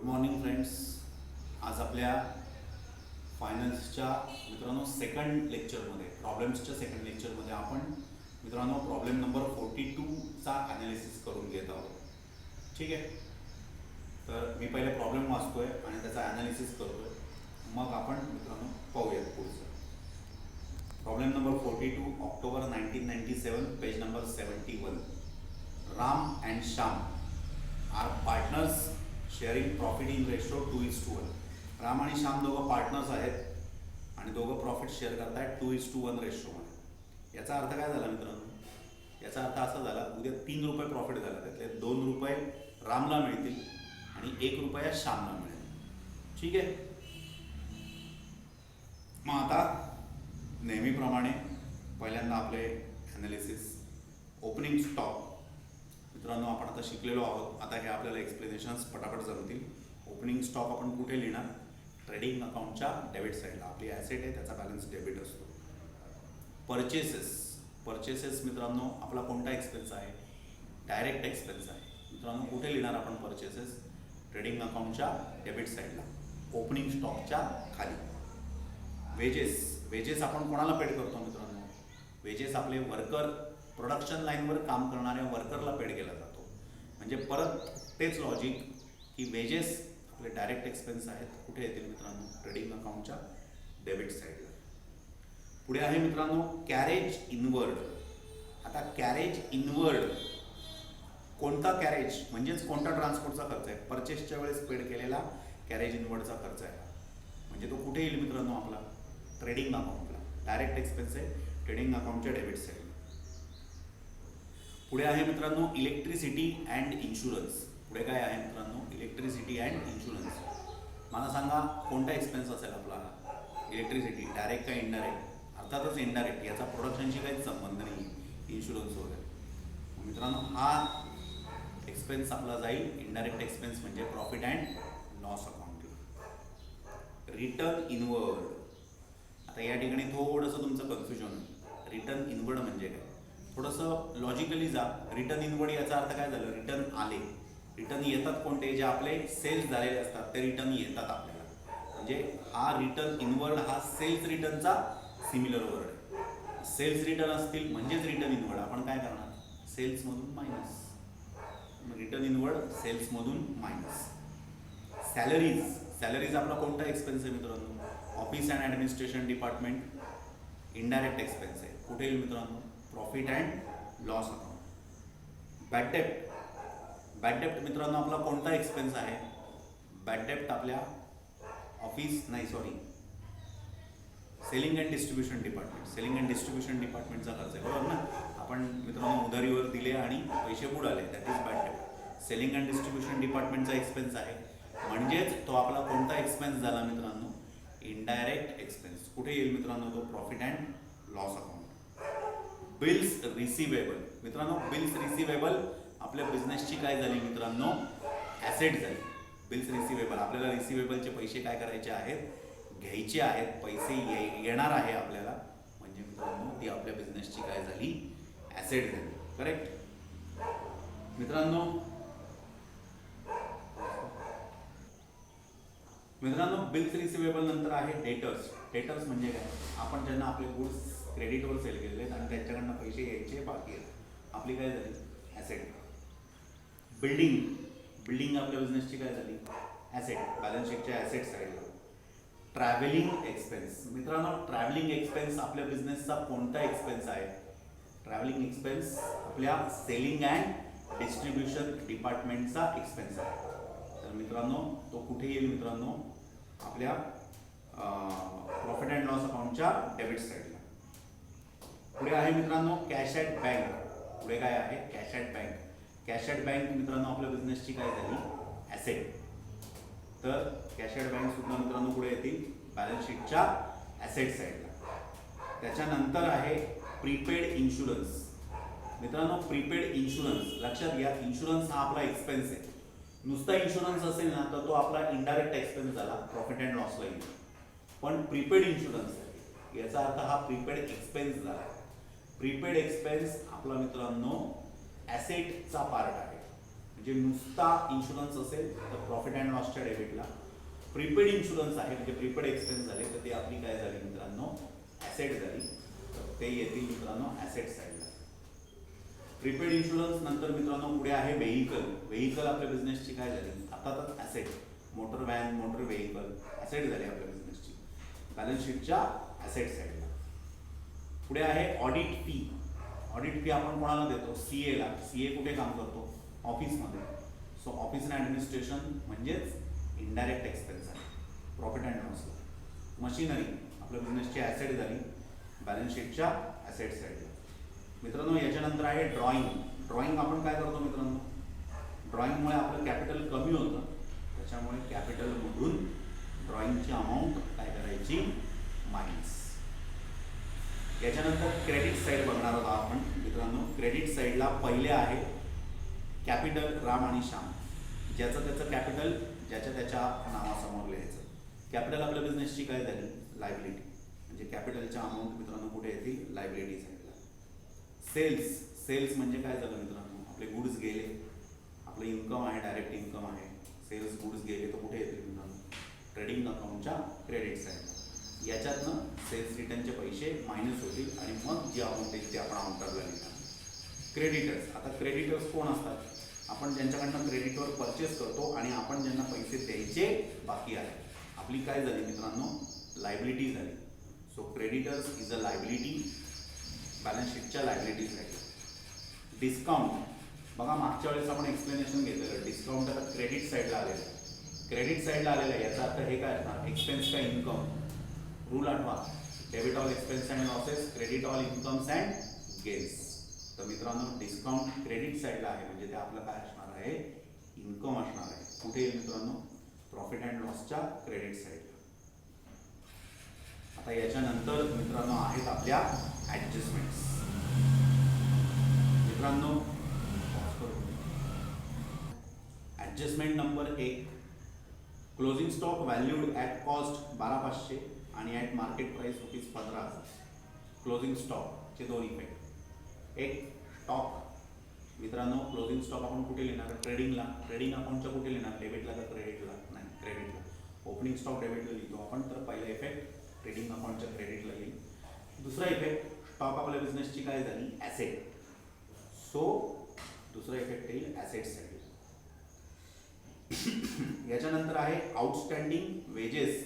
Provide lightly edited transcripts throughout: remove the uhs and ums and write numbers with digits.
Good morning friends. आज आपल्या फायनल्सच्या मित्रांनो सेकंड लेक्चरमध्ये प्रॉब्लेम्सच्या सेकंड लेक्चरमध्ये आपण मित्रांनो प्रॉब्लेम नंबर 42चा ॲनालिसिस करून घेत आहोत. ठीक आहे. तर मी पहिले प्रॉब्लेम वाचतोय आणि त्याचा ॲनालिसिस करतोय, मग आपण मित्रांनो पाहूयात पुढचं. Problem number 42, October 1997, page number 71. Ram and Shyam are partners sharing profit in ratio 2:1. Ram आणि श्याम दोघं पार्टनर्स आहेत आणि दोघं प्रॉफिट शेअर करतायत 2:1 रेशोमध्ये. याचा अर्थ काय झाला मित्रांनो? याचा अर्थ असा झाला, उद्या 3 रुपये प्रॉफिट झाला, त्यातले 2 रुपये रामला मिळतील आणि 1 रुपया श्यामला मिळेल. ठीक आहे. मग आता नेहमीप्रमाणे पहिल्यांदा आपले ॲनालिसिस ओपनिंग स्टॉक. मित्रांनो आपण आता शिकलेलो आहोत. आता हे आपल्याला एक्सप्लेनेशन्स पटापट जमतील. ओपनिंग स्टॉक आपण कुठे लिहिणार? ट्रेडिंग अकाउंटच्या डेबिट साईडला. आपली ॲसेट आहे, त्याचा बॅलन्स डेबिट असतो. परचेसेस मित्रांनो आपला कोणता एक्सपेन्स आहे? डायरेक्ट एक्सपेन्स आहे. मित्रांनो कुठे लिहिणार आपण परचेसेस? ट्रेडिंग अकाउंटच्या डेबिट साईडला, ओपनिंग स्टॉकच्या खाली. वेजेस आपण कोणाला पेड करतो मित्रांनो? वेजेस आपले वर्कर, प्रोडक्शन लाईनवर काम करणाऱ्या वर्करला पेड केला जातो. म्हणजे परत तेच लॉजिक की वेजेस आपले डायरेक्ट एक्सपेन्स आहेत, कुठे येतील मित्रांनो? ट्रेडिंग अकाउंटच्या डेबिट साईडला. पुढे आहे मित्रांनो कॅरेज इनवर्ड. आता कॅरेज इनवर्ड कोणता कॅरेज म्हणजेच कोणता ट्रान्सपोर्टचा खर्च आहे? परचेसच्या वेळेस पेड केलेला कॅरेज इनवर्डचा खर्च आहे. म्हणजे तो कुठे येईल मित्रांनो? आपला ट्रेडिंग अकाउंटला. डायरेक्ट एक्सपेन्स आहे ट्रेडिंग अकाउंटच्या डेबिट साईड. पुढे आहे मित्रांनो इलेक्ट्रिसिटी अँड इन्शुरन्स. पुढे काय आहे मित्रांनो? Electricity and insurance. मला सांगा कोणता एक्सपेन्स असेल आपला? इलेक्ट्रिसिटी. डायरेक्ट का इनडायरेक्ट? अर्थातच इनडायरेक्ट. याचा प्रोडक्शनशी काहीच संबंध नाही, इन्शुरन्स वगैरे. मित्रांनो हा एक्सपेन्स आपला जाईल इनडायरेक्ट एक्सपेन्स म्हणजे प्रॉफिट अँड लॉस अकाउंटला. Return inward. आता या ठिकाणी थोडंसं तुमचं कन्फ्युजन होईल. रिटर्न इनवर्ड म्हणजे काय? थोडंसं लॉजिकली जा. रिटर्न इनवर्ड याचा अर्थ काय झालं? रिटर्न आले. रिटर्न येतात कोणते? जे आपले सेल्स झालेले असतात ते रिटर्न येतात आपल्याला. म्हणजे हा रिटर्न इनवर्ड हा सेल्स रिटर्नचा सिमिलर वर्ड आहे. सेल्स रिटर्न असतील म्हणजेच रिटर्न इनवर्ड. आपण काय करणार? सेल्समधून मायनस. रिटर्न इनवर्ड सेल्समधून मायनस. सॅलरीज आपला कोणता एक्सपेन्स आहे मित्रांनो? Office and administration department. Indirect expense आहे. कुठे येईल मित्रांनो? Profit and loss account. Bad डेप्ट मित्रांनो आपला कोणता एक्सपेन्स आहे? बॅड डेप्ट आपल्या selling and distribution department. Selling and distribution डिपार्टमेंटचा खर्च आहे, बरोबर ना? आपण मित्रांनो उधारीवर दिले आणि पैसे बुडाले, दॅट इज बॅड डेप्ट. सेलिंग अँड डिस्ट्रीब्युशन डिपार्टमेंटचा एक्सपेन्स आहे. म्हणजेच तो आपला कोणता एक्सपेन्स झाला मित्रांनो? Indirect expense. कुठे येईल मित्रांनो तो? Profit and loss account. Bills receivable. मित्रांनो बिल्स रिसिवेबल आपल्या बिझनेसची काय झाली मित्रांनो? ॲसेट झाली. Bills receivable. आपल्याला रिसिवेबलचे पैसे काय करायचे आहेत? घ्यायचे आहेत. पैसे येणार आहे आपल्याला, म्हणजे मित्रांनो ती आपल्या बिझनेसची काय झाली? ॲसेट झाली. करेक्ट मित्रांनो. बिल्स रिसिवेबल नंतर आहे डेटर्स. डेटर्स म्हणजे काय? आपण ज्यांना आपले गुड्स क्रेडिटवर सेल केलेले आणि त्यांच्याकडनं पैसे यायचे बाकी आहेत, आपली काय झाली? ॲसेट. बिल्डिंग आपल्या बिझनेसची काय झाली? ॲसेट. बॅलन्स शीटच्या ॲसेट साईडला. Travelling expense. मित्रांनो ट्रॅव्हलिंग एक्सपेन्स आपल्या बिझनेसचा कोणता एक्सपेन्स आहे? ट्रॅव्हलिंग एक्सपेन्स आपल्या सेलिंग अँड डिस्ट्रीब्युशन डिपार्टमेंटचा एक्सपेन्स आहे. तर मित्रांनो तो कुठे येईल मित्रांनो? आपल्या प्रॉफिट अँड लॉस अकाउंटच्या डेबिट साईडला. पुढे आहे मित्रांनो कॅश ॲट बँक. पुढे काय आहे? Cash at bank. Cash at bank मित्रांनो आपल्या बिझनेसची काय झाली? ॲसेट. तर कॅश ॲट बँक सुद्धा मित्रांनो पुढे येतील बॅलन्स शीटच्या ॲसेट साईडला. त्याच्यानंतर आहे प्रीपेड इन्शुरन्स. मित्रांनो प्रीपेड इन्शुरन्स लक्षात घ्या, इन्शुरन्स हा आपला एक्सपेन्स आहे. नुसता इन्शुरन्स असेल ना तर तो आपला इनडायरेक्ट एक्सपेन्स झाला, प्रॉफिट अँड लॉसला येईल. पण प्रीपेड इन्शुरन्स आहे याचा अर्थ हा प्रीपेड एक्सपेन्स झाला. प्रीपेड एक्सपेन्स आपला मित्रांनो ॲसेटचा पार्ट आहे. म्हणजे नुसता इन्शुरन्स असेल तर प्रॉफिट अँड लॉसच्या डेबिटला, प्रीपेड इन्शुरन्स आहे म्हणजे प्रीपेड एक्सपेन्स झाले तर ते आपली काय झाली मित्रांनो, ॲसेट झाली, तर ते येतील मित्रांनो ॲसेट साईडला. प्रीपेड इन्शुरन्स नंतर मित्रांनो पुढे आहे व्हेइकल. व्हेइकल आपल्या बिझनेसची काय झाली, अर्थातच asset, motor van, motor vehicle asset झाली आपल्या बिझनेसची बॅलन्स शीटच्या ॲसेट साईडला. पुढे आहे ऑडिट फी. ऑडिट फी आपण कोणाला देतो, सीएला. सीए कुठे काम करतो, ऑफिसमध्ये. सो ऑफिस अँड ॲडमिनिस्ट्रेशन म्हणजेच इनडायरेक्ट एक्सपेन्स आहे प्रॉफिट अँड लॉसला. मशिनरी आपल्या बिझनेसची ॲसेट झाली बॅलन्स शीटच्या ॲसेट साईडला. मित्रांनो याच्यानंतर आहे ड्रॉइंग. ड्रॉइंग आपण काय करतो मित्रांनो, ड्रॉइंगमुळे आपलं कॅपिटल कमी होतं, त्याच्यामुळे कॅपिटलमधून ड्रॉइंगची अमाऊंट काय करायची, मायनस. याच्यानंतर क्रेडिट साईड बघणार आहोत आपण मित्रांनो. क्रेडिट साईडला पहिले आहे कॅपिटल राम आणि श्याम. ज्याचं त्याचं कॅपिटल ज्याच्या त्याच्या नावासमोर लिहायचं. कॅपिटल आपल्या बिझनेसची काय झाली, लायबिलिटी, म्हणजे कॅपिटलच्या अमाऊंट मित्रांनो कुठे येतील, लायबिलिटी साईडला. सेल्स. सेल्स म्हणजे काय झालं मित्रांनो, आपले गुड्स गेले, आपलं इन्कम आहे, डायरेक्ट इन्कम आहे. सेल्स गुड्स गेले तर कुठे येतील मित्रांनो, ट्रेडिंग अकाउंटच्या क्रेडिट साईडला. याच्यातनं सेल्स रिटर्नचे पैसे मायनस होतील आणि मग जी अमाऊंट येईल ते आपण काउंटरला लिहिणार. क्रेडिटर्स. आता क्रेडिटर्स कोण असतात, आपण ज्यांच्याकडनं क्रेडिटवर परचेस करतो आणि आपण ज्यांना पैसे द्यायचे बाकी आहे, आपली काय झाली मित्रांनो, लायबिलिटी झाली. So creditors is a liability balance शीटच्या लायबिलिटी साईडला. डिस्काउंट. बघा मागच्या वेळेस आपण एक्सप्लेनेशन घेतलेलं, डिस्काउंट आता क्रेडिट साईडला आलेलं आहे. क्रेडिट साईडला आलेलं आहे याचा अर्थ हे काय असणार, एक्सपेन्स का इन्कम. रूल आठवा, debit all expense and losses, credit all incomes and gains. तर मित्रांनो डिस्काउंट क्रेडिट साईडला आहे म्हणजे ते आपलं काय असणार आहे, इन्कम असणार आहे. कुठे येईल मित्रांनो, प्रॉफिट अँड लॉसच्या क्रेडिट साईडला. आता याच्यानंतर मित्रांनो आहेत आपल्या ऍडजस्टमेंट्स. मित्रांनो adjustment number 1, closing stock valued at cost 12,500 आणि ॲट मार्केट प्राइस ₹15,000. क्लोजिंग स्टॉकचे दोन इफेक्ट. एक स्टॉक मित्रांनो, क्लोजिंग स्टॉक आपण कुठे लिहिणार, ट्रेडिंगला. ट्रेडिंग अकाउंटच्या कुठे लिहिणार, डेबिटला का क्रेडिटला, नाही क्रेडिटला. ओपनिंग स्टॉक डेबिटला लिहितो आपण, तर पहिला इफेक्ट ट्रेडिंग अकाउंटच्या क्रेडिटला येईल. दुसरा इफेक्ट, स्टॉक आपल्या बिझनेसची काय झाली, ॲसेट. सो दुसरा इफेक्ट येईल ॲसेट साईड. याच्यानंतर आहे आउटस्टँडिंग वेजेस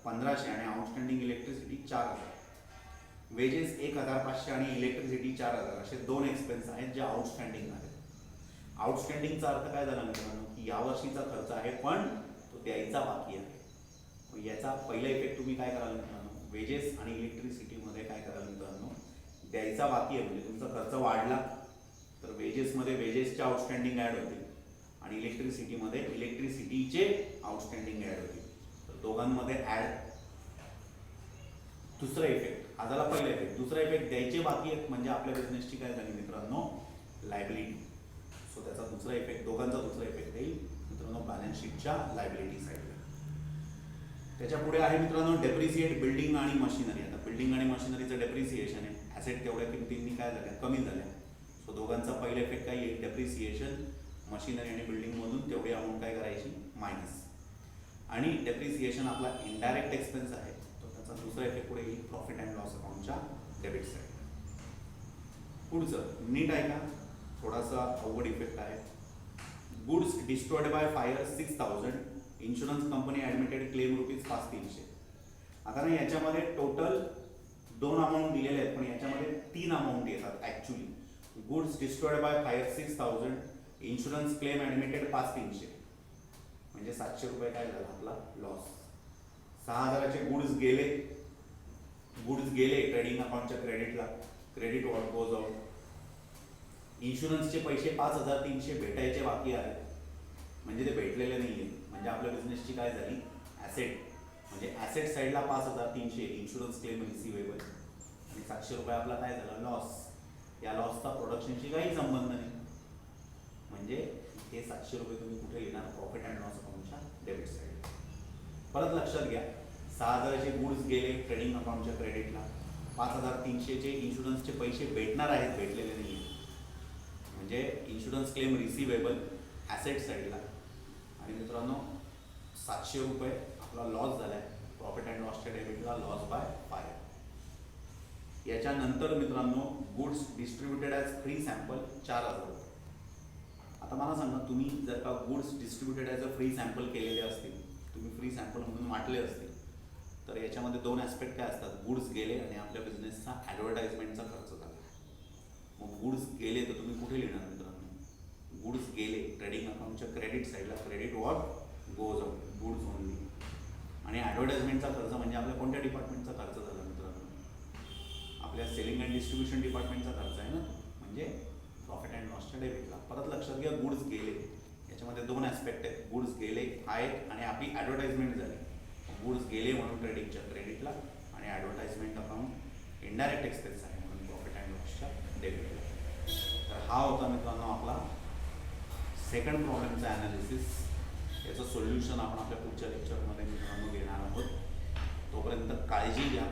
1,500 आणि आउटस्टँडिंग इलेक्ट्रिसिटी 4,000. वेजेस 1,500 आणि इलेक्ट्रिसिटी 4,000 असे दोन एक्सपेन्स आहेत जे आउटस्टँडिंग आहेत. आउटस्टँडिंगचा अर्थ काय झाला मित्रांनो, की यावर्षीचा खर्च आहे पण तो द्यायचा बाकी आहे. याचा पहिला इफेक्ट तुम्ही काय कराल मित्रांनो, वेजेस आणि इलेक्ट्रिसिटीमध्ये काय कराल मित्रांनो, द्यायचा बाकी आहे म्हणजे तुमचा खर्च वाढला तर वेजेसमध्ये वेजेसचे आउटस्टँडिंग ॲड होतील आणि इलेक्ट्रिसिटीमध्ये इलेक्ट्रिसिटीचे आउटस्टँडिंग ॲड होतील. तर दोघांमध्ये ॲड. दुसरा इफेक्ट, हा झाला पहिला इफेक्ट. दुसरा इफेक्ट, द्यायचे बाकी आहेत म्हणजे आपल्या बिझनेसची काय झाली मित्रांनो, लायबिलिटी. सो त्याचा दुसरा इफेक्ट, दोघांचा दुसरा इफेक्ट येईल मित्रांनो बॅलन्स शीटच्या लायबिलिटी साईडला. त्याच्या पुढे आहे मित्रांनो डेप्रिसिएट बिल्डिंग आणि मशिनरी. आता बिल्डिंग आणि मशिनरीचं डेप्रिसिएशन आहे, ॲसेट तेवढ्या किमतींनी काय झाल्या, कमी झाल्या. सो दोघांचा पहिला इफेक्ट काय येईल, डेप्रिसिएशन. मशिनरी आणि बिल्डिंगमधून तेवढी अमाऊंट काय करायची, मायनस. आणि डेप्रिसिएशन आपला इनडायरेक्ट एक्सपेन्स आहे, तो त्याचा दुसरा इफेक्ट पुढे येईल प्रॉफिट अँड लॉस अकाउंटच्या डेबिट साईड. पुढचं नीट आहे का, थोडासा अवघड इफेक्ट आहे. Goods destroyed by fire 6,000, insurance company admitted claim ₹5,300. आता ना याच्यामध्ये टोटल दोन अमाऊंट दिलेले आहेत पण याच्यामध्ये 3 अमाऊंट येतात actually. Goods destroyed by fire 6,000, insurance claim admitted 5,300, म्हणजे ₹700 काय झाला आपला लॉस. 6,000चे गुड्स गेले ट्रेडिंग अकाउंटच्या क्रेडिटला, क्रेडिट वॉट गोज आउट. इन्शुरन्सचे पैसे 5,300 भेटायचे बाकी आहेत म्हणजे ते भेटलेले नाही आहे, म्हणजे आपल्या बिझनेसची काय झाली, ॲसेट. म्हणजे ॲसेट साईडला 5,300 इन्शुरन्स क्लेम रिसिवेबल आणि ₹700 आपला काय झाला लॉस. या लॉसचा प्रोडक्शनशी काही संबंध नाही, म्हणजे हे ₹700 तुम्ही कुठे लिहिणार, प्रॉफिट अँड लॉस अकाउंटच्या डेबिट साईड. परत लक्षात घ्या, 6,000चे गुड्स गेले ट्रेडिंग अकाउंटच्या क्रेडिटला, 5,300चे इन्शुरन्सचे पैसे भेटणार आहेत, भेटलेले नाही आहेत, म्हणजे इन्शुरन्स क्लेम रिसिवेबल ॲसेट साईडला. आणि मित्रांनो 700 रुपये आपला लॉस झाला आहे. प्रॉफिट अँड लॉसच्या डेबिटला लॉस बाय 5. याच्यानंतर मित्रांनो goods distributed as free sample 4000 रुपये. आता मला सांगा, तुम्ही जर का goods distributed as a free sample केलेले असतील, तुम्ही फ्री सॅम्पल म्हणून वाटले असतील, तर याच्यामध्ये 2 ॲस्पेक्ट काय असतात. गुड्स गेले आणि आपल्या बिझनेसचा ॲडव्हर्टाइजमेंटचा खर्च झाला. मग गुड्स गेले तर तुम्ही कुठे लिहिणार मित्रांनो? गुड्स गेले ट्रेडिंग अकाउंटच्या क्रेडिट साईडला, credit what goes out, goods only. आणि ॲडव्हर्टाइजमेंटचा खर्च म्हणजे आपल्या कोणत्या डिपार्टमेंटचा खर्च झाला मित्रांनो? आपल्या सेलिंग अँड डिस्ट्रीब्युशन डिपार्टमेंटचा खर्च आहे ना, म्हणजे प्रॉफिट अँड लॉसच्या डेबिटला. परत लक्षात घ्या, गुड्स गेले याच्यामध्ये 2 ॲस्पेक्ट आहेत. गुड्स गेले आहेत आणि आपली ॲडव्हर्टाइजमेंट झाली. गुड्स गेले म्हणून ट्रेडिंगच्या क्रेडिटला आणि ॲडव्हर्टाइजमेंट अकाउंट इनडायरेक्ट एक्सपेन्स आहे म्हणून प्रॉफिट अँड लॉसच्या डेबिटला. तर हा होता मित्रांनो आपला सेकंड प्रॉब्लेमचा ॲनालिसिस. याचं सोल्युशन आपण आपल्या पुढच्या लेक्चरमध्ये मित्रांनो घेणार आहोत. तोपर्यंत काळजी घ्या.